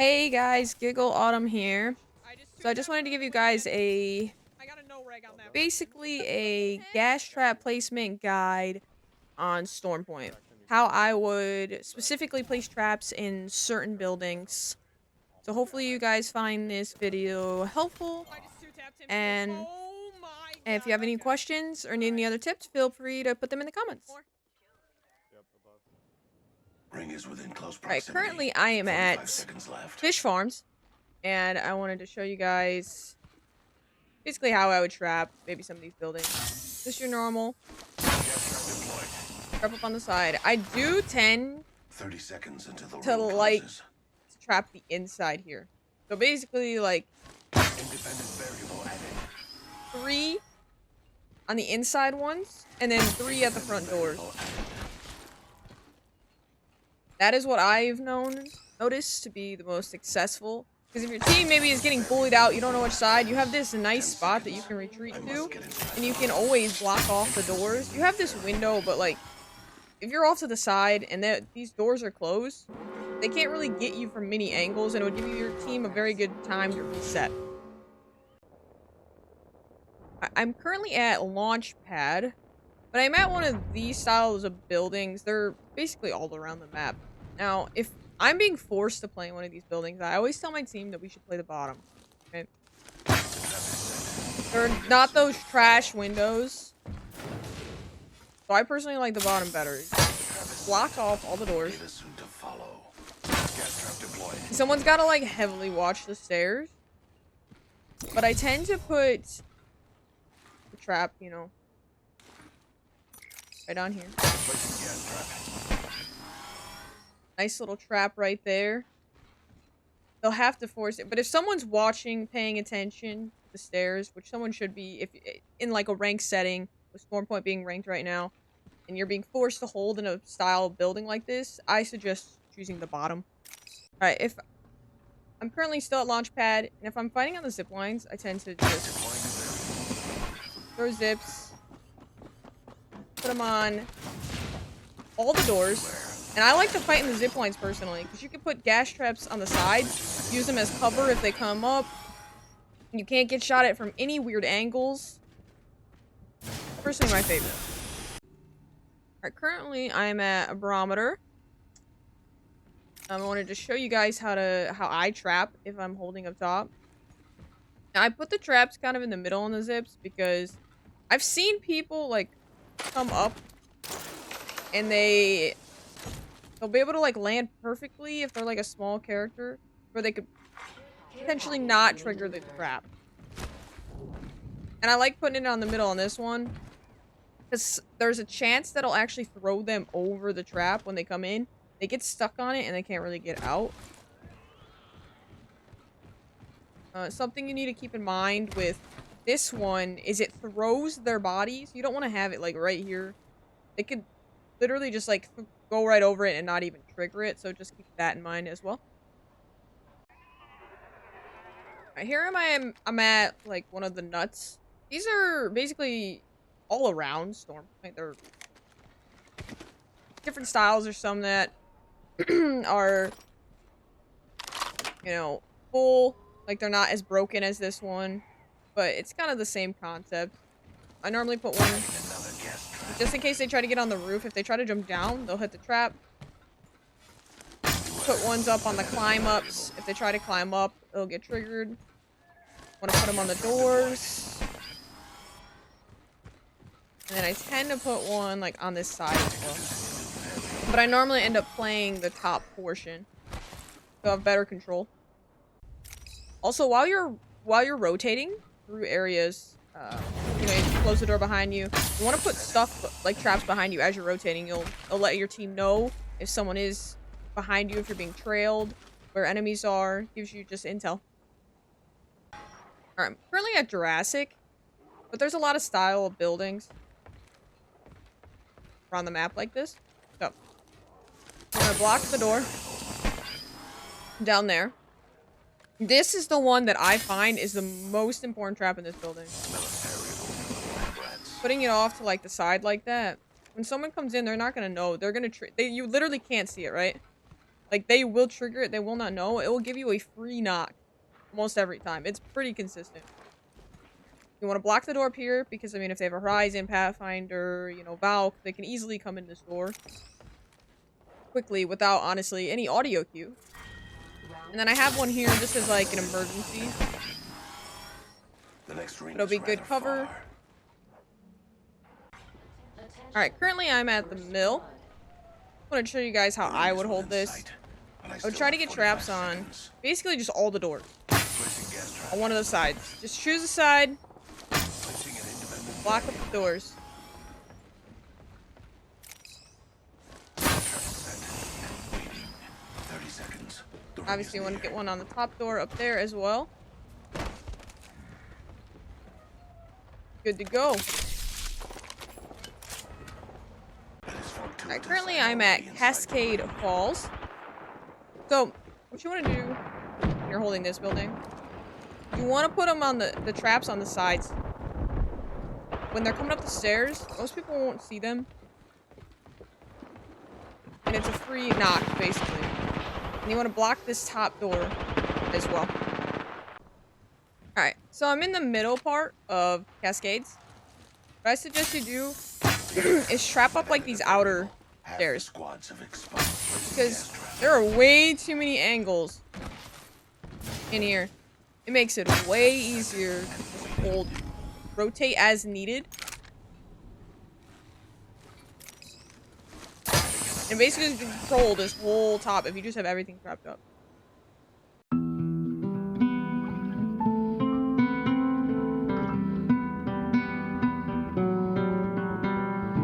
Hey guys, Giggle Autumn here. So I just wanted to give you guys basically a gas trap placement guide on Stormpoint. How I would specifically place traps in certain buildings. So hopefully you guys find this video helpful. And if you have any questions or need any other tips, feel free to put them in the comments. Ring is within close Alright, proximity. currently I am 45 at seconds left. Fish Farms. And I wanted to show you guys basically how I would trap maybe some of these buildings. Just your normal. Trap up on the side. I do tend 30 seconds until the to ring like closes. trap the inside here. So basically like Independent variable added. 3 on the inside ones and then 3 at the front doors. That is what I've noticed to be the most successful. Because if your team maybe is getting bullied out, you don't know which side, you have this nice spot that you can retreat to, and you can always block off the doors. You have this window, but like, if you're off to the side and these doors are closed, they can't really get you from many angles, and it would give your team a very good time to reset. I'm currently at Launch Pad, but I'm at one of these styles of buildings. They're basically all around the map. Now, if I'm being forced to play in one of these buildings, I always tell my team that we should play the bottom. Okay? They're not those trash windows. So I personally like the bottom better. Block off all the doors. Someone's gotta like heavily watch the stairs. But I tend to put the trap, you know, right on here. Nice little trap right there. They'll have to force it. But if someone's watching, paying attention to the stairs, which someone should be if in like a rank setting, with Stormpoint being ranked right now, and you're being forced to hold in a style of building like this, I suggest choosing the bottom. Alright, if I'm currently still at Launchpad, and if I'm fighting on the zip lines, I tend to just throw zips, put them on all the doors. And I like to fight in the zip lines personally, because you can put gas traps on the sides, use them as cover if they come up. You can't get shot at from any weird angles. Personally, my favorite. Alright, currently I'm at a barometer. I wanted to show you guys how I trap if I'm holding up top. Now, I put the traps kind of in the middle on the zips because I've seen people like come up and they'll be able to like land perfectly if they're like a small character, where they could potentially not trigger the trap. And I like putting it on the middle on this one because there's a chance that I'll actually throw them over the trap when they come in. They get stuck on it and they can't really get out. Something you need to keep in mind with this one is it throws their bodies. You don't want to have it like right here. They could literally just like go right over it and not even trigger it, so just keep that in mind as well. Right, here I'm at like one of the nuts. These are basically all around Stormpoint. They're different styles. There's some that are, you know, full, like they're not as broken as this one, but it's kind of the same concept. I normally put one just in case they try to get on the roof. If they try to jump down, they'll hit the trap. Put ones up on the climb ups. If they try to climb up, it'll get triggered. Want to put them on the doors. And then I tend to put one like on this side as well. But I normally end up playing the top portion, so I have better control. Also, while you're rotating through areas, you know, you close the door behind you. You want to put stuff like traps behind you as you're rotating. It'll let your team know if someone is behind you, if you're being trailed, where enemies are. Gives you just intel. Alright, I'm currently at Jurassic, but there's a lot of style of buildings around the map like this. So, I'm gonna block the door down there. This is the one that I find is the most important trap in this building. Putting it off to like the side like that. When someone comes in, they're not gonna know. They're gonna you literally can't see it, right? Like, they will trigger it. They will not know. It will give you a free knock almost every time. It's pretty consistent. You want to block the door up here because, I mean, if they have a Horizon, Pathfinder, you know, Valk, they can easily come in this door quickly without, honestly, any audio cue. And then I have one here just as, like, an emergency. The next ring It'll is be good rather cover. far. Alright, currently I'm at the mill. I want to show you guys how The I ring is would hold within this. sight, but I would still try to have get 45 traps on seconds. basically just all the doors. Placing gas trap. On one of the sides. Just choose a side, Placing an independent block up barrier. the doors. Trap set and waiting. 30 seconds. The ring Obviously, you is want to near. get one on the top door up there as well. Good to go. It is fortuitous Alright, currently I'm I'm already at inside Cascade the ring. Falls. So, what you want to do when you're holding this building, you want to put them on the traps on the sides. When they're coming up the stairs, most people won't see them. And it's a free knock, basically. And you want to block this top door as well. Alright, so I'm in the middle part of Cascades. What I suggest you do is trap up like these outer Half the stairs. squads have expired. Placing Because gas trap. there are way too many angles in here. It makes it way easier to just hold, rotate as needed. And basically control this whole top if you just have everything trapped up.